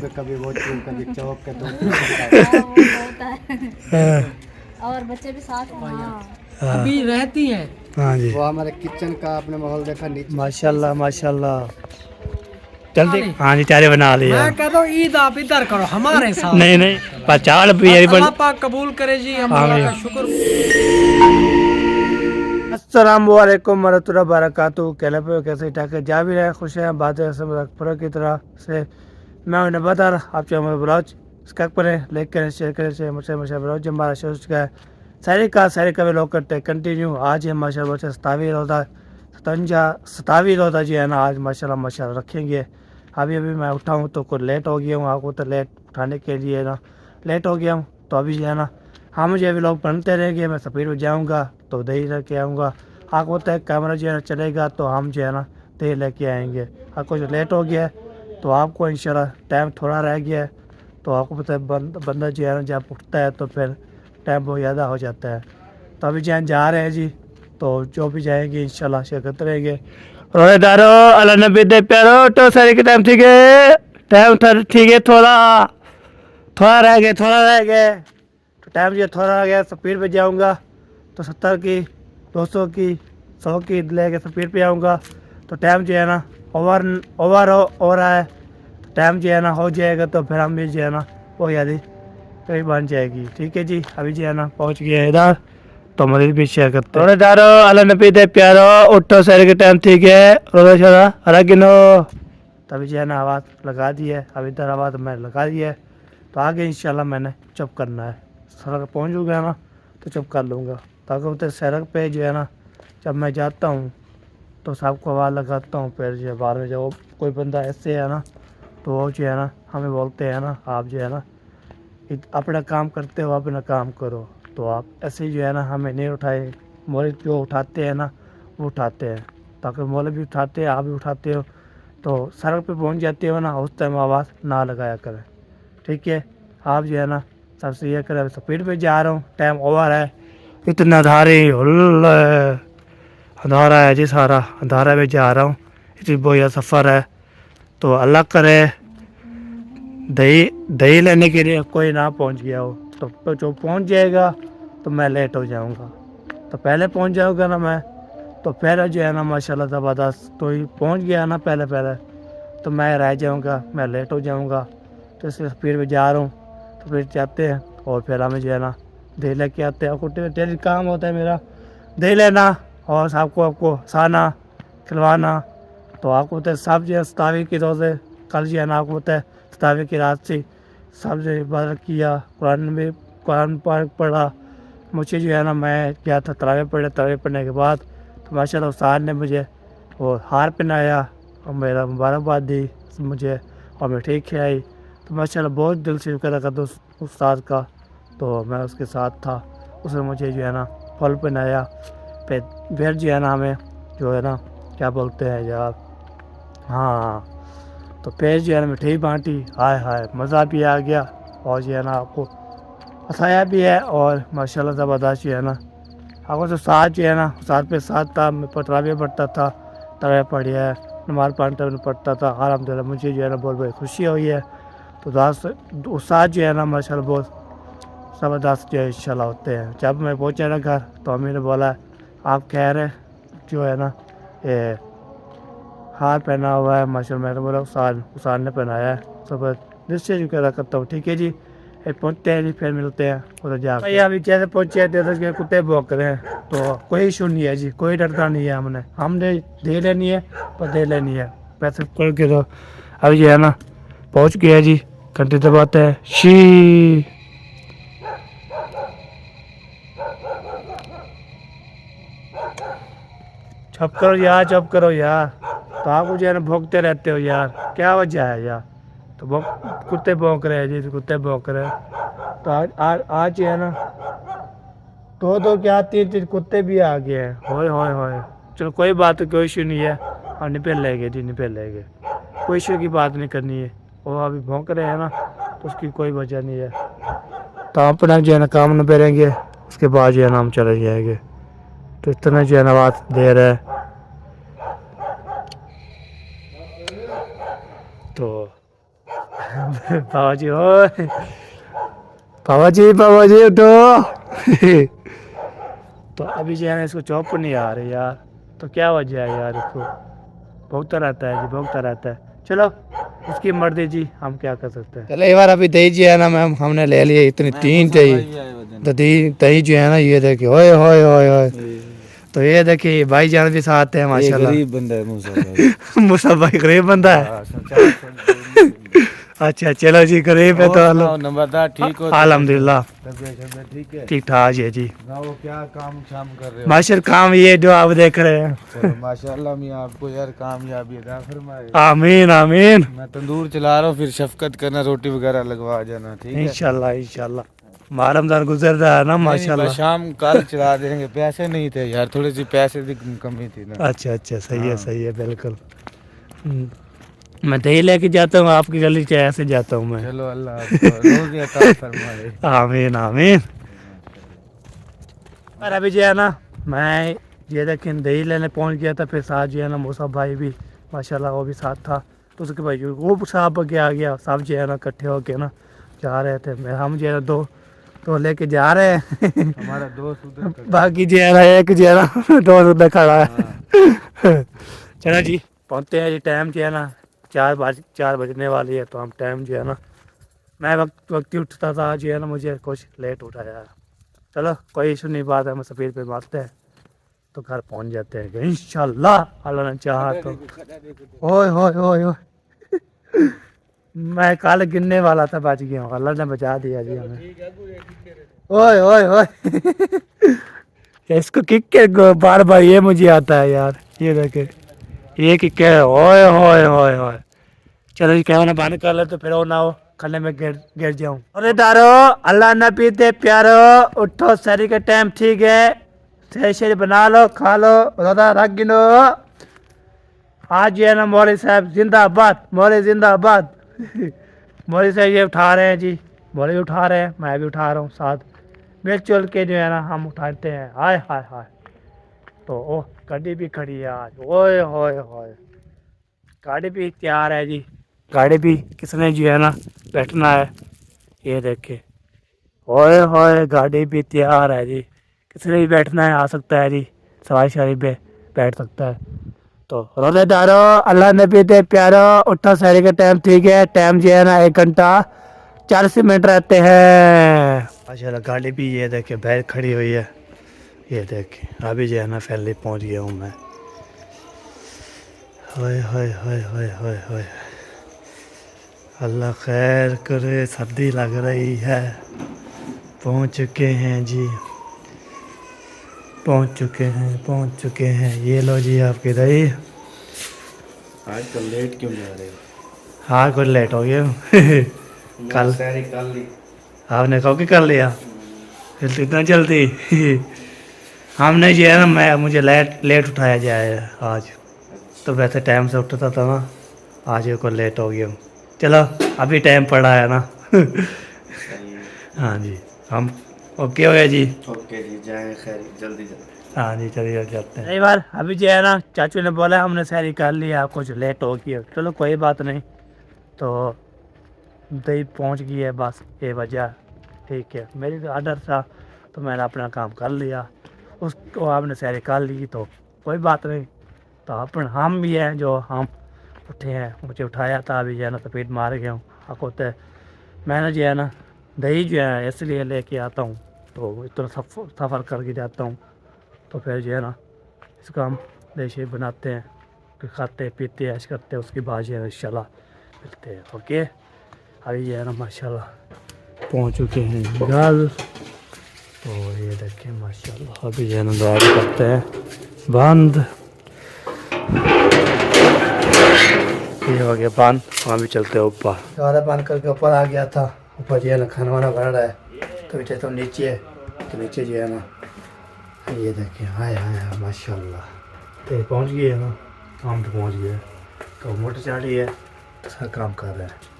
कभी वो चूम कभी चौक के दो हाँ, वो होता है। और बच्चे भी साथ हैं। हाँ, अभी रहती हैं। हाँ जी, वो हमारे किचन का आपने माहौल देखा नीचे माशाल्लाह माशाल्लाह। जल्दी हाँ जी, चारे बना लिया। मैं कहता हूँ ईद आप इधर करो हमारे साथ। नहीं नहीं, पचाड़ भी है अल्लाह पाक कबूल करे जी, हम अल्लाह का शुक्र। अस्सलाम वालेकुम वरहमतुल्लाहि वबरकातुहू। कैसे ठाक है जा भी रहे खुश हैं बातें सब अकबर की तरह से। मैं उन्हें बता रहा आप चाहे मेरे ब्लाउज स्कैक करें लाइक करें शेयर करें से मुझे ब्लाउज जब हमारा शुरू हो चुका है। सारी का भी लोग करते हैं कंटिन्यू। आज है माशाल्लाह 27 रोज़ा जी है ना, आज माशाल्लाह रखेंगे। अभी मैं उठा हूँ तो कुछ लेट हो गया हूँ, आपको तो लेट उठाने के लिए ना लेट हो गया हूँ। तो अभी जो है ना हाँ मुझे अभी लोग बनते रहेंगे। मैं स्पीड में जाऊँगा तो दही लेके आऊँगा। आपको पता है कैमरा जो है ना चलेगा तो हम जो है ना दही लेके आएँगे। आपको जो लेट हो गया है तो आपको इंशाल्लाह टाइम थोड़ा रह गया है। तो आपको पता है बंदा जो है ना जब उठता है तो फिर टाइम बहुत ज़्यादा हो जाता है। तो अभी जहाँ जा रहे हैं जी, तो जो भी जाएंगे इंशाल्लाह शिरकत रहेंगे। रोज़ेदारो अल्लाह नबी दे प्यारो तो सारे के टाइम ठीक है, टाइम ठीक है, थोड़ा रह गया तो टाइम जो थोड़ा रह गया स्पीड पे जाऊंगा तो 70 की 200 की 100 की लेके स्पीड पे आऊँगा। तो टाइम जो है ना ओवर हो रहा है। तो टाइम जो है ना हो जाएगा तो फिर हम भी जो है ना वो याद कहीं बन जाएगी। ठीक है जी, अभी जो है ना पहुँच गया इधर तो मरीज भी शेयर करते हैं। दारो अल्लाह नबी दे प्यारो उठो सारे के टाइम ठीक है, रोजा शोजा हरा गिनो। तभी जो है ना आवाज़ लगा दी है, अभी इधर आवाज़ मैं लगा दी है। तो आगे इंशाल्लाह मैंने चुप करना है। सड़क पहुँचूँगा ना तो चुप कर लूँगा, ताकि उधर सड़क पे जो है ना जब मैं जाता हूँ तो सबको आवाज़ लगाता हूँ। फिर जो बाद में जब कोई बंदा ऐसे है ना तो वो जो है ना हमें बोलते हैं ना आप जो है ना अपना काम करते हो, अपना काम करो। तो आप ऐसे ही जो है ना हमें नहीं उठाए, मौलवी जो उठाते हैं ना वो उठाते हैं, ताकि मौलवी भी उठाते हैं आप भी उठाते हो। तो सड़क पे पहुंच जाते हो ना उस टाइम आवाज़ ना लगाया करें। ठीक है, आप जो है ना सबसे ये करें। स्पीड पे जा रहा हूँ, टाइम ओवर है, इतना अंधारा है जी, सारा अंधारा में जा रहा हूँ, इतनी बोया सफ़र है। तो अल्लाह करे दही लेने के लिए कोई ना पहुंच गया हो तो जो पहुंच जाएगा तो मैं लेट हो जाऊंगा। तो पहले पहुंच जाऊंगा ना मैं तो फिर जो है ना माशाल्लाह ज़बरदस्त। तो ही पहुंच गया ना पहले तो मैं रह जाऊंगा, मैं लेट हो जाऊंगा। तो इसलिए स्पीड में जा रहा हूँ। तो फिर जाते हैं और फिर हमें जो है ना दही लेके आते हैं। आपको डेली काम होता है मेरा दही लेना और आपको हंसाना खिलवाना। तो आपको होता है सब जो है 27 की रोज़े कल जो है ना आपको होता है 27 की रात से सब जो इबादत किया, कुरान पाक पढ़ा। मुझे जो है ना मैं गया था तरावी पढ़ने के बाद तो माशाल्लाह उस्ताद ने मुझे वो हार पहनाया और मेरा मुबारकबाद दी मुझे और मिठाई खिलाई। तो माशाल्लाह बहुत दिल से शुक्र अदा करता उस उस्ताद का। तो मैं उसके साथ था, उसने मुझे जो है ना फल पहनाया। फिर जो है ना हमें जो है ना क्या बोलते हैं यार, हाँ, तो फिर जो है ना मिठाई बांटी। हाय मज़ा भी आ गया और जो है ना आपको हंसाया भी है। और माशाल्लाह ज़बरदस्त जो है ना आपको तो साथ जो है ना साथ पे साथ था। मैं तरावी पढ़ता था, तरावी पढ़ी है, नमाज़ पढ़ता था अल्हम्दुलिल्लाह। मुझे जो है ना बहुत बड़ी खुशी हुई है। तो साथ जो है ना माशाल्लाह बहुत ज़बरदस्त जो है इंशाल्लाह होते हैं। जब मैं पहुँचा ना घर तो अम्मी ने बोला आप कह रहे जो है ना ये हार पहना हुआ है माशाल्लाह। मैंने बोला उसान ने पहनाया है। सब दिल से शुक्र करता हूँ। ठीक है जी, पहुँचते हैं जी, फिर मिलते हैं उधर जा भैया। अभी जैसे पहुँचे थे तो कुत्ते भौंक रहे हैं, तो कोई इशू नहीं है जी, कोई डरता नहीं है। हमने दे लेनी है पर दे लेनी है पैसे कर के। तो अभी जो है ना पहुँच गया जी, घंटे दबाते हैं शी। चुप करो यार। तो आप जो है ना भौंकते रहते हो यार, क्या वजह है यार। तो कुत्ते भौंक रहे हैं जी, कुत्ते भौंक रहे हैं। तो आज जो है ना दो क्या तीन कुत्ते भी आ गए हैं। होए चलो कोई बात, कोई इशू नहीं है। और निपल लेंगे जी, निपल लेंगे, कोई इशू की बात नहीं करनी है। वो अभी भौंक रहे हैं ना तो उसकी कोई वजह नहीं है। तो हम अपना जो है ना काम निपेरेंगे, उसके बाद जो है ना हम चले जाएंगे। तो इतना जो है ना बात देर है। तो पापा जी ओए पापा जी उठो तो अभी जो है ना इसको चौप नहीं आ रही यार, तो क्या वजह है यार, इसको भोगता रहता है जी, भोगता रहता है। चलो उसकी मर्जी जी, हम क्या कर सकते हैं। चलो एक बार अभी दही जो है ना मैम हमने ले लिए इतनी 3 दही, तो दही दही जो है ना ये देखिए ओए होए होए होए, तो ये देखिए भाई जान भी साथ है माशाल्लाह। गरीब बंदा है मूसा भाई। मूसा भाई गरीब बंदा है। अच्छा चलो जी, गरीब है तो नंबरदार ठीक हो? अल्हम्दुलिल्लाह ठीक है ठीक ठाक है जी। ना, वो क्या काम शाम कर रहे हो? माशर काम ये जो आप देख रहे हैं। चलो माशाल्लाह, मैं आपको यार कामयाबी अदा फरमाए। आमीन आमीन। मैं तंदूर चला रहा हूँ, फिर शफकत करना, रोटी वगैरह लगवा जाना, ठीक है? इंशाल्लाह इंशाल्लाह। माह रमजान गुजर रहा है ना नहीं, माशाल्लाह। बस शाम कल चला देंगे, पैसे नहीं थे यार, थोड़ी सी पैसे की कमी थी ना। अच्छा अच्छा सही है बिल्कुल। मैं दही लेके जाता हूँ आपकी गली से, ऐसे जाता हूँ मैं। चलो अल्लाह आपको रोज़ी अता फरमाए। आमीन आमीन। और अभी जो है ना मैं ये लेकिन दही लेने पहुंच गया था, फिर साथ जो है ना मूसा भाई भी माशाल्लाह वो भी साथ था, तो उसके भाई वो साहब के आ गया, सब जो है ना इकट्ठे होके ना जा रहे थे। मैं हम जो है ना दो तो लेके जा रहे हैं। हमारा दोस्त उधर खड़ा है। बाकी जो है ना एक जो है ना दोस्त उधर खड़ा है। चलो जी पहुँचते हैं जी, टाइम जो है ना 4 बजने वाली है, तो हम टाइम जो है ना मैं वक्त ही उठता था, जो है ना मुझे कुछ लेट उठाया। चलो कोई इशू नहीं, बात है, हम स्पीड पे मारते हैं तो घर पहुंच जाते हैं इंशाल्लाह अल्लाह ने चाहा तो। ओए ओए ओए ओए मैं कल गिनने वाला था, बच गया हूँ, अल्लाह ने बचा दिया जी हमें। ओए ओए ओए इसको किक के बार बार ये मुझे आता है यार, ये देखे ये किक है। ओए ओए ओए ओए चलो जी कैमरा बंद कर ले, तो फिर वो ना हो खले में गिर जाऊं। अरे दारो अल्लाह नबी दे प्यारो, उठो शहरी का टाइम ठीक है, सही शहरी बना लो खा लो, रोजा रख गिनो। आज जो है ना मौलवी साहब जिंदाबाद, मौलवी जिंदाबाद। मौलवी साहब ये उठा रहे हैं जी, मौलवी उठा रहे हैं, मैं भी उठा रहा हूँ साथ, मिलजुल के जो है ना हम उठाते हैं। हाय हाय हाय, तो ओह गाड़ी भी खड़ी है आज, ओए होए होए गाड़ी भी तैयार है जी, गाड़ी भी किसने जो है ना बैठना है, ये देखे ओए होए गाड़ी भी तैयार है जी, किसने भी बैठना है आ सकता है जी, सवारी शहरी पे बैठ सकता है। तो रोजेदारो अल्लाह नबी दे प्यारो, उठो शहरी का टाइम ठीक है, टाइम जो है ना 1 घंटा 40 मिनट रहते हैं। माशाल्लाह गाड़ी भी ये देखे बैठ खड़ी हुई है, ये देखे अभी जो है ना फैली पहुँच गया हूँ मैं। हाय हाय हाय हाय हाय हाय अल्लाह खैर करे, सर्दी लग रही है। पहुंच चुके हैं जी, पहुंच चुके हैं। ये लो जी आपकी दही। आज कल लेट क्यों जा रहे हो? हाँ कुछ लेट हो गया कल कल आपने कहो कि कर लिया, फिर तो इतना जल्दी। हमने जो है ना मुझे लेट उठाया जाए आज, तो वैसे टाइम से उठता था ना, आज को लेट हो गया। चलो अभी टाइम पड़ा है ना। हाँ जी हम ओके हो गया जी, ओके जी, जाए खैर जल्दी हाँ जी चलिए चलते हैं। एक बार अभी जो है ना चाचू ने बोला हमने सैरी कर लिया, कुछ लेट हो गया, चलो कोई बात नहीं, तो दही पहुंच गई है बस ये वजह, ठीक है। मेरी तो आर्डर था तो मैंने अपना काम कर लिया, उसको आपने सैरी कर ली तो कोई बात नहीं। तो अपन हम भी हैं जो हम उठे हैं, मुझे उठाया था अभी जो है ना स्पीड मार गया हूँ आपको, तो मैंने जो है ना दही जो है इसलिए लेके आता हूँ, तो इतना सफ़र करके जाता हूँ, तो फिर जो है ना इसका हम दही बनाते हैं, फिर खाते पीते ऐश करते हैं, उसके बाद जो है इंशाल्लाह मिलते हैं। ओके अभी जो है ना माशाल्लाह पहुँच चुके हैं घर, तो ये देखें माशाल्लाह अभी जो है ना दवा करते हैं बंद, ये हो गया बंद। वहाँ भी चलते हैं ऊपर, सारा बंद करके ऊपर आ गया था, ऊपर जो है ना खाना वाना बन रहा है, तो बेटे तो नीचे है, तो नीचे जो है ना ये देखें हाय हाय माशाल्लाह, तो पहुँच गए है ना, काम तो पहुँच गया, तो मोटर चाड़ी है तो सारा काम कर रहा है।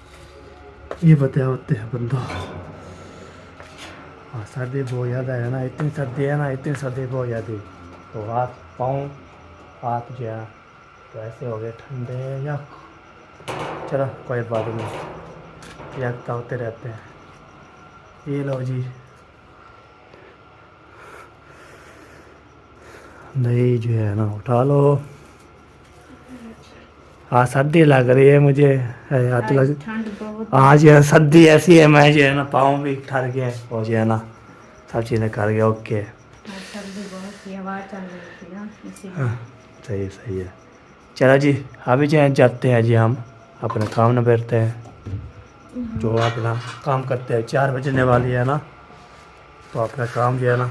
ये बताया होते हैं बंदा, हाँ सर्दी बहुत ज़्यादा है ना, इतनी सर्दी है ना, इतनी सर्दी बहुत ज़्यादा, तो हाथ पाँव हाथ जो है तो ऐसे हो गए ठंडे या, चलो कोई बात नहीं, याफ्ता होते रहते हैं। ये लो जी, दही जो है ना उठा लो। हाँ सर्दी लग रही है मुझे, हाथ लग ठंड बहुत आज ये सर्दी ऐसी है, मैं जो है ना पाँव भी ठर गया और जो है ना सब चीज़ें कर गया। ओके सर्दी बहुत थी, हवा चल रही थी ना इसीलिए। हाँ, सही है सही है। चलो जी अभी जो है जाते हैं जी, हम अपने काम में बैठते हैं। जो अपना काम करते हैं 4 बजने वाली है ना, तो अपना काम जो है ना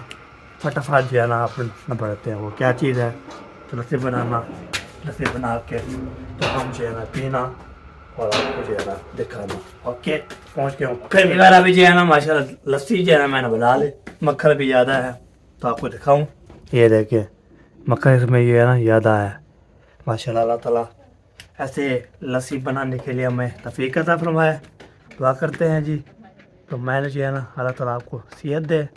फटाफट जो है ना अपना बढ़ते हैं। वो क्या चीज़ है, तो लस्सी बनाना, लस्सी बना के तो हम जो है ना पीना और आपको जो है ना दिखाना। ओके पहुँच गया हूँ। फिर बार अभी जो है ना माशाल्लाह लस्सी जो है ना मैंने बना ली, मक्खन भी ज़्यादा है तो आपको दिखाऊँ। ये देखिए मक्खन इसमें ये है ना ज़्यादा है माशाल्लाह। अल्लाह ताला ऐसे लस्सी बनाने के लिए हमें तौफीक अता फरमाए, दुआ करते हैं जी। तो मैंने जो है ना अल्लाह ताला आपको सेहत दे,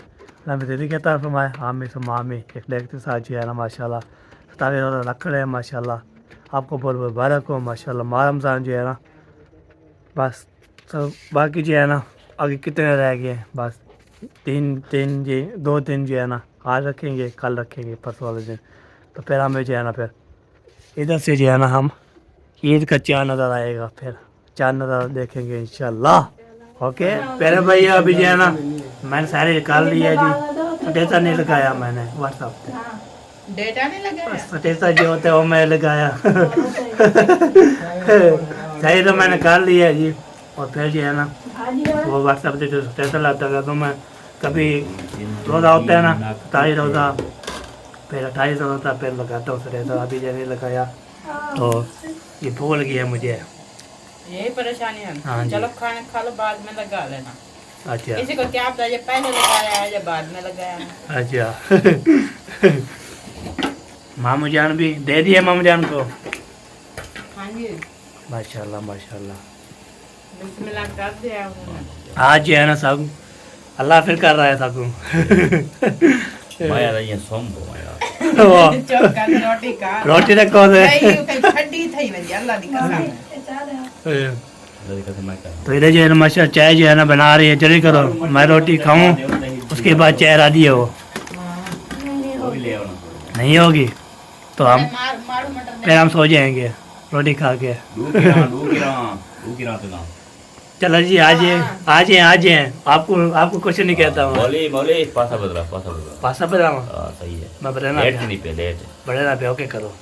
हमें दीदी के अता फरमाए, आमी से मामी एक लेग के साथ जो है ना माशाल्लाह 27 रोज़ा रख रहे हैं माशाल्लाह। आपको बहुत बहुत मुबारक हो माशाल्लाह। माह रमज़ान जो है ना बस सब, बाकी जो है ना आगे कितने रह गए हैं, बस 2 दिन जो है ना आज रखेंगे, कल रखेंगे, परसों वाले दिन। तो फिर हमें जो है ना फिर इधर से जो है ना हम ईद का चाँद नज़र आएगा, फिर चाँद नज़र देखेंगे इंशाल्लाह। ओके पहले भैया अभी जो है ना मैंने सारे निकाल लिया जी, सटेसा नहीं लगाया मैंने व्हाट्सअप पे, डेटा नहीं लगा सटेसा जो होता है वो मैं लगाया सही तो मैंने निकाल लिया जी। और फिर जो है ना वो व्हाट्सअप पे जो सटेसा लाता था, तो मैं कभी रोज़ा होता है ना 27 रोज़ा, फिर 28 रोज़ा, फिर लगाता हूँ सटेसा। अभी जो नहीं लगाया तो ये भूल गया मुझे। यही परेशानी है। हाँ जी। चलो खाना खा लो, बाद में लगा लेना। अच्छा किसी को क्या पता ये पहले लगाया है या बाद में लगाया है। अच्छा मामू जान भी दे दिए मामू जान को। हाँ जी माशाल्लाह माशाल्लाह। बिस्मिल्लाह कर दिया उन्होंने। आज जो है ना सब अल्लाह फिर कर रहा है सबको माया रही सोमबो माया चुप कर रोटी का रोटी रखो दे नहीं कहीं खड्डी थई वजी अल्लाह दी कसम। तो इधर जो है ना माशा चाय जो है ना बना रही है, जल्दी करो मैं रोटी खाऊं उसके बाद चाय राधी हो नहीं होगी तो हम मारू मटर फिर हम सो जाएंगे रोटी खा के। चलो जी आज आज आपको कुछ नहीं कहता हूँ। मौली मौली पासा बदला पासा बदला पासा बताऊँ हाँ सही है मैं बताना लेट नहीं पे लेट बड़े ना पे ओके करो।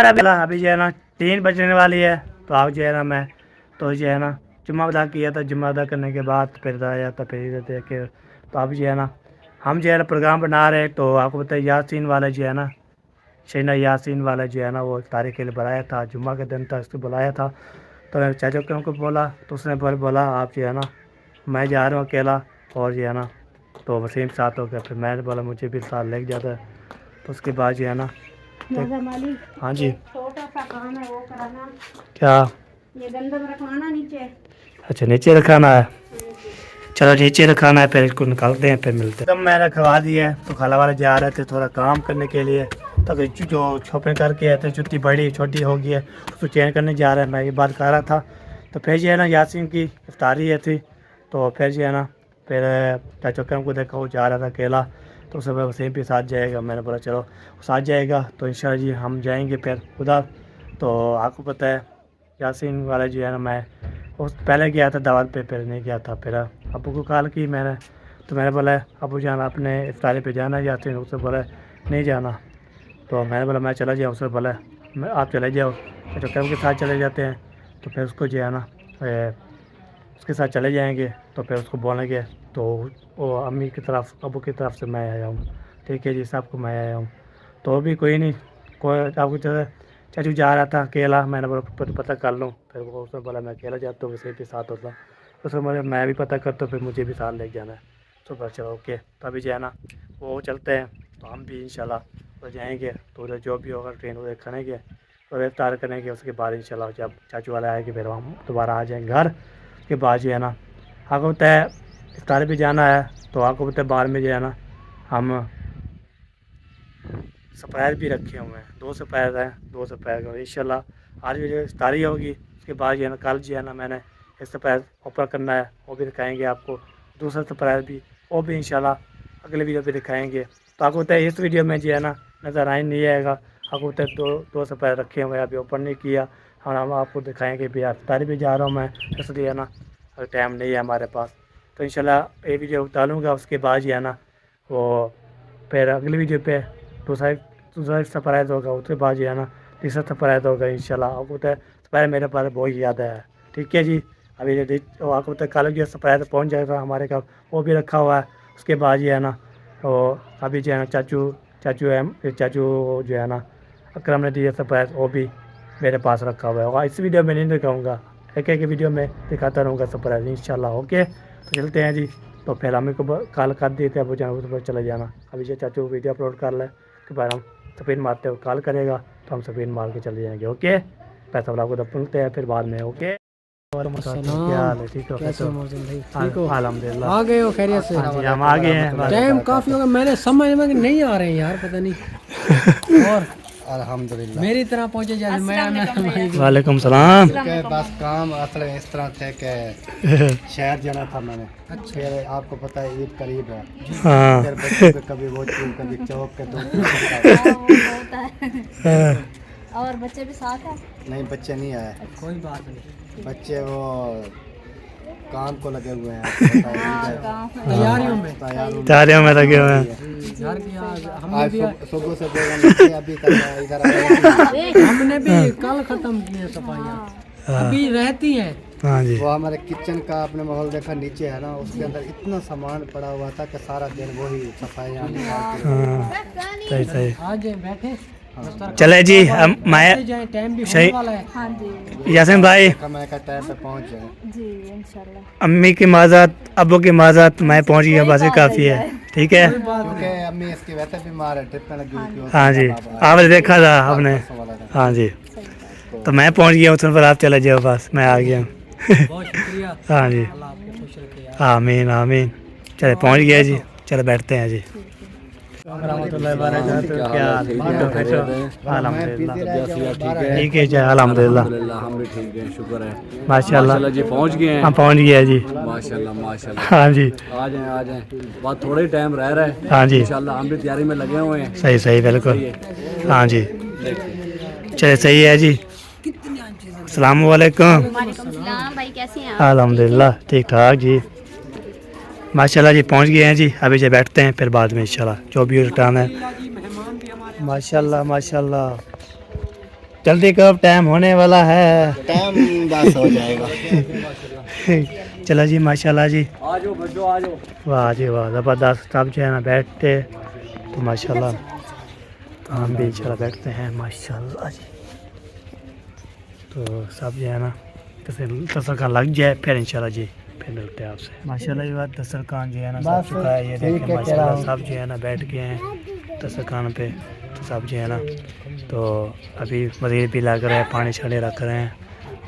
अभी जो है ना 3 बजने वाली है, तो आप जो है ना मैं तो जो है ना जुम्मा अदा किया था। जुम्मा अदा करने के बाद फिर आया था, फिर इधर देख के तो आप जो है ना हम जो है ना प्रोग्राम बना रहे हैं। तो आपको पता है यासीन वाला जो है ना शहीना यासीन वाला जो है ना वो तारीख के लिए बुलाया था, जुम्मा के दिन था, उसको बुलाया था। तो मैं चाचा को बोला तो उसने बोला आप जो है ना मैं जा रहा हूँ अकेला और जो है ना तो वसीम साथ हो गया। फिर मैंने बोला मुझे भी साथ ले जाता है। तो उसके बाद जो है ना हाँ जी छोटा सा काम है वो कराना, क्या ये गंदम रखवाना नीचे। अच्छा नीचे रखाना है, चलो नीचे रखाना है, फिर इसको निकालते हैं, फिर मिलते हैं। तब मैं रखवा दिया है। तो खाला वाले जा रहे थे थोड़ा काम करने के लिए, तो जो शॉपिंग करके आए थे जुत्ती बड़ी छोटी हो गई है उसको चेंज करने जा रहे हैं। मैं ये बात कर रहा था। तो फिर जो है ना यासीन की इफ्तारी है थी, तो फिर जो है ना फिर चाचा को देखा वो जा रहा था अकेला, तो उसे वसीम भी साथ जाएगा। मैंने बोला चलो वो साथ जाएगा तो इंशाल्लाह जी हम जाएंगे फिर उधर। तो आपको पता है यासीन वाला जो है ना मैं उस पहले गया था दावत पे, फिर नहीं गया था। फिर अबू को कॉल की मैंने, तो मैंने बोला अबू जाना अपने इफ्तारी पे जाना है यासीन, उससे बोला नहीं जाना। तो मैंने बोला मैं चला जाऊँ, उससे बोला मैं आप चले जाओ, तो के साथ चले जाते हैं। तो फिर उसको जो है ना उसके साथ चले जाएंगे, तो फिर उसको बोलेंगे तो वो अम्मी की तरफ अबू की तरफ से मैं आया हूँ, ठीक है जी सबको मैं आया हूँ। तो भी कोई नहीं, कोई आपको चाचू जा रहा था अकेला, मैंने बोला पता कर लूँ। फिर वो उसने बोला मैं अकेला जाता हूँ, वैसे भी साथ होता। उसने बोला मैं भी पता करता हूँ, फिर मुझे भी साथ ले जाना है। तो बस चलो ओके, तो अभी जो है ना वो चलते हैं, तो हम भी इंशाल्लाह तो जाएंगे। तो उधर जो भी होगा ट्रेन उधर खड़ेंगे और इफ्तार करेंगे। उसके बाद इंशाल्लाह जब चाचू वाले आएंगे फिर हम दोबारा आ जाएंगे घर। उसके बाद जो है ना आपको पता है इफ्तार भी जाना है। तो आपको पता है बाहर में जो है ना हम सफ़ैर भी रखे हुए हैं, 2 सफ़ैर हैं, 2 सफ़ैर का इंशाल्लाह आज भी जो इफ्तारी होगी। उसके बाद जो है ना कल जो है ना मैंने एक सफ़ैर ऊपर करना है, वो भी दिखाएंगे आपको। दूसरा सफ़ैर भी वो भी इंशाल्लाह अगले वीडियो पे दिखाएंगे। तो आपको पता है इस वीडियो में जो है ना नज़र आए नहीं आएगा। आपको पता है 2 सफ़ैर रखे हुए हैं, अभी ओपन नहीं किया। हम आपको दिखाएँगे भी इफ्तारी भी जा रहा हूँ मैं, इसलिए है ना अगर टाइम नहीं है हमारे पास। तो इंशाल्लाह ये वीडियो डालूँगा। उसके बाद जो है ना वो फिर अगली वीडियो पे दूसरा सरप्राइज़ होगा। उसके बाद जो है ना तीसरा सरप्राइज़ होगा इंशाल्लाह। आपको पता है सरप्राइज़ मेरे पास बहुत याद है, ठीक है जी। अभी आपको पता है कल जो सरप्राइज़ पहुंच जाएगा हमारे घर, वो भी रखा हुआ है। उसके बाद जो है ना वो अभी जो है ना चाचू जो है ना अकरम ने दिया सरप्राइज़, वो भी मेरे पास रखा हुआ है। और इस वीडियो में नहीं दिखाऊँगा, एक वीडियो में दिखाता रहूँगा सरप्राइज़ इंशाल्लाह। ओके तो चलते हैं जी। तो फिर हमें को कॉल कर दिए थे, अब जाना उस पर चला जाना। अभी जो चाचू वीडियो अपलोड कर ले उसके बाद हम स्पिन मारते हुए कॉल करेगा, तो हम स्पिन मार के चले जाएंगे। ओके पैसा वाला को दफनते हैं फिर बाद में। ओके क्या हाल है, ठीक हो? ठीक हो? अल्हम्दुलिल्लाह आ गए हो खैरियत से? हाँ जी हम आ गए हैं। टाइम काफी हो गया, मैंने समझ में नहीं आ रहे हैं यार, पता नहीं। और अल्हम्दुलिल्लाह मेरी तरह पहुंचे जैसे मैं वालेकुम सलाम। के बस काम असल में इस तरह थे कि शहर जाना था मैंने। फिर आपको पता है ईद करीब है, हाँ फिर बच्चों पे कभी वो चीज कभी चौक के दो हाँ, वो होता है। और बच्चे भी साथ हैं? नहीं बच्चे नहीं आए, कोई बात नहीं, बच्चे वो काम को लगे हुए हैं। तैयारियों में तैयारियों में लगे हुए हैं। घर की हमने आज भी सुबह से बेगम अभी तक इधर आए। हमने भी कल खत्म किए सफाइयाँ, अभी रहती हैं। हाँ जी वो हमारे किचन का आपने माहौल देखा नीचे है ना, उसके अंदर इतना सामान पड़ा हुआ था कि सारा दिन वही सफाइयाँ निकालते। हाँ सही सही। आज बैठे चले जी हम मैं जाए, टाइम भी सही। होने वाला है। हाँ जी यासीन भाई समय का टाइम पे पहुंच जाए। जी इंशाल्लाह। अम्मी की माजत अब्बू की माजत मैं पहुंच गया, बस ये काफ़ी है, ठीक है। क्योंकि अम्मी इसकी वैसे बीमार है, ट्रिप में लगी हुई थी। हाँ जी आपने देखा था आपने, हाँ जी। तो मैं पहुंच गया हूँ, पर आप चले जाओ, बस मैं आ गया हूँ। बहुत शुक्रिया, हाँ जी अल्लाह आपको खुश रखे यार। आमीन आमीन। चले पहुंच गया जी, चलो बैठते हैं जी। ठीक है जी अल्हम्दुलिल्लाह, हम भी ठीक हैं, शुक्र है माशाल्लाह जी। पहुंच गए हैं, हम पहुंच गए जी, माशाल्लाह माशाल्लाह। हाँ जी आ जाएं बात थोड़ा ही टाइम रह रहा है हाँ जी इंशाल्लाह, हम भी तैयारी में लगे हुए हैं। सही सही बिल्कुल, हाँ जी चले सही है जी। अस्सलाम वालेकुम। वालेकुम सलाम भाई, कैसे हैं आप? अल्हम्दुलिल्लाह ठीक ठाक जी, माशाल्लाह जी पहुंच गए हैं जी। अभी जो बैठते हैं फिर बाद में इंशाल्लाह जो भी रिटर्न है। माशाल्लाह माशाल्लाह जल्दी कब टाइम होने वाला है? टाइम बस हो जाएगा। चलो जी माशाल्लाह जी, आ जाओ बच्चों आ जाओ। वाह जी वाह, ज़बरदस्त। सब जो है ना बैठते तो माशाल्लाह, तो हम भी इंशाल्लाह बैठते हैं माशाल्लाह जी। तो सब जो है ना दस्तरखान लग जाए फिर इंशाल्लाह जी फिर मिलते हैं आपसे। माशाल्लाह ये बात दस्तरखान जो है ना सब चुका है, ये देखें माशाल्लाह सब जो है ना बैठ गए हैं दस्तरखान पे। तो सब जो है ना तो अभी मज़ीद भी लग रहे हैं, पानी छाने रख रहे हैं,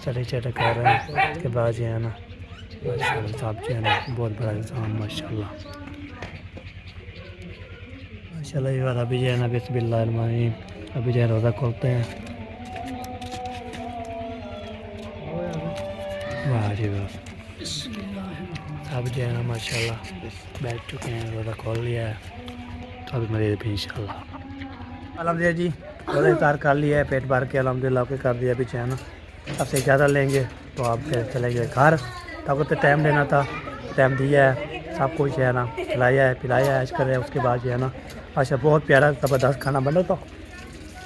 चटे चटे कर रहे हैं। उसके बाद जो है ना माशाल्लाह सब जो है ना बहुत बड़ा इंसान माशाल्लाह माशाल्लाह। ये बात अभी जो है ना बिस्मिल्लाहिर्रहमानिर्रहीम, अभी जो है रोज़ा खोलते हैं। वाह जी वाह, सब जो है ना माशाल्लाह बैठ चुके हैं, रोज़ा खोल लिया है। तो अभी मज़ीद भी इंशाल्लाह अल्हम्दुलिल्लाह जी रोज़ा इफ्तार कर लिया है, पेट भर के अल्हम्दुलिल्लाह आपके कर दिया। अभी जो है ना आपसे इजाज़त लेंगे तो आप फिर चले गए घर। तब तो टाइम देना था, टाइम दिया है, सब कुछ है ना खिलाया है पिलाया है, ऐश कर रहे हैं। उसके बाद जो है ना अच्छा बहुत प्यारा ज़बरदस्त खाना बना। तो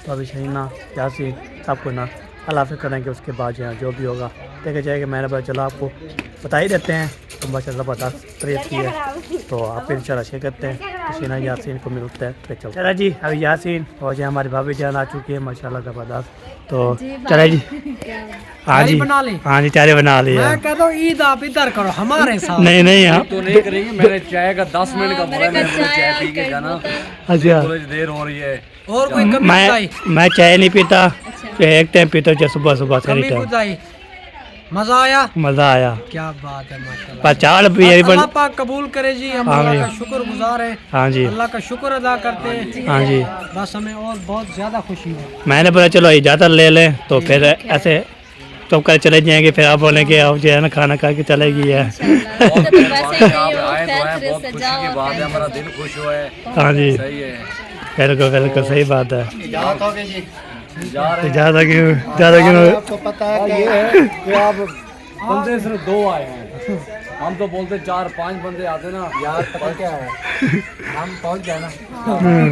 अभी सही ना यासीन सब कुछ ना अल्लाह हाफ़िज़ करेंगे। उसके बाद जो है जो भी होगा देखा जाएगा। मैंने बोला चलो आपको बता ही देते हैं, तो बस ज़बरदस्त तरीक़ की है। तो आप इंशाल्लाह शेयर करते हैं, तो सीना यासीन को मिलता है तो चलो। चला जी अभी यासीन और जो हमारी भाभी जान आ चुकी है माशाल्लाह ज़बरदस्त। तो चला जी हाँ जी बना ली। हाँ जी चाय बना ली है। मैं कहता हूँ ईद आप इधर करो हमारे साथ। नहीं नहीं आप तो नहीं करेंगे, मैंने चाय का 10 मिनट का बोला, मैंने बोला चाय पी के जाना, अच्छा कॉलेज देर हो रही है। और कोई कमी कुताई मैं चाय नहीं पीता, एक टाइम पीता हूँ सुबह सुबह से कमी कुताई मजा आया? मज़ा आया। क्या बात है माशाल्लाह। पर चावल भी यही अल्लाह पाक कबूल करे जी, हम हाँ अल्लाह जी। का शुक्रगुजार हैं, हाँ जी अल्लाह का शुक्र अदा करते हैं। हाँ जी। बस हमें और बहुत ज़्यादा खुशी है। मैंने बोला चलो इजाज़त ले लें, तो फिर ऐसे तो कर चले जाएंगे, फिर आप बोलेंगे आप जो है ना खाना खा के चलेगी है। आप आए तो आए, बहुत खुशी की बात है, हमारा दिल खुश हुआ है। हाँ जी सही है, बिल्कुल सही बात है। इजाज़त हो गई जी। जा रहे हैं। ज़्यादा क्यों आपको पता है ये है कि आप बंदे सिर्फ 2 आए हैं, हम तो बोलते 4-5 बंदे आते ना यार पता क्या है, हम पहुंच गए ना,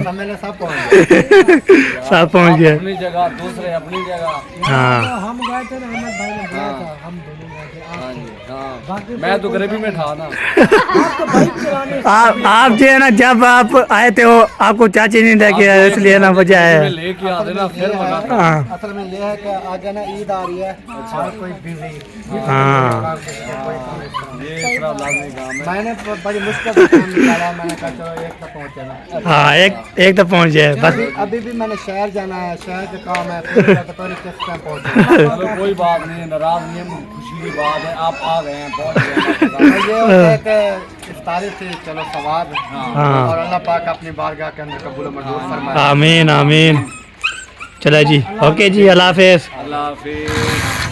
समय में सब पहुंच गए। सब पहुँच गए। अपनी जगह, दूसरे अपनी जगह। हाँ हम गए थे ना, अहमद भाई ने बोला था, हम दोनों गए थे। हाँ जी हाँ, मैं तो गरीबी में था ना। आप जो है ना जब आप आए थे वो आपको चाची नहीं देखे, इसलिए ना वजह है। लेके आते ना फिर मंगाता। हाँ असल में ये है कि आगे ना ईद आ रही है, हर कोई बिजी। हाँ ये इस तरह लाजमी काम है। मैंने बड़ी मुश्किल से टाइम निकाला, मैंने कहा चलो एक तक पहुंचे ना। हाँ एक तो पहुँच गए बस। अभी भी मैंने शहर जाना है, शहर का काम है, फिर किस टाइम पहुंचे। चलो कोई बात नहीं है, नाराज नहीं है, खुशी की बात है, आप आ गए हैं, पहुंच गए हैं। ये होता है कि इफ्तारी थी, चलो सवाब, हाँ। और अल्लाह पाक अपनी बारगाह के अंदर कबूल मंजूर फरमाए। आमीन आमीन। चलो जी ओके जी अल्लाह हाफिज़। अल्लाह हाफिज़।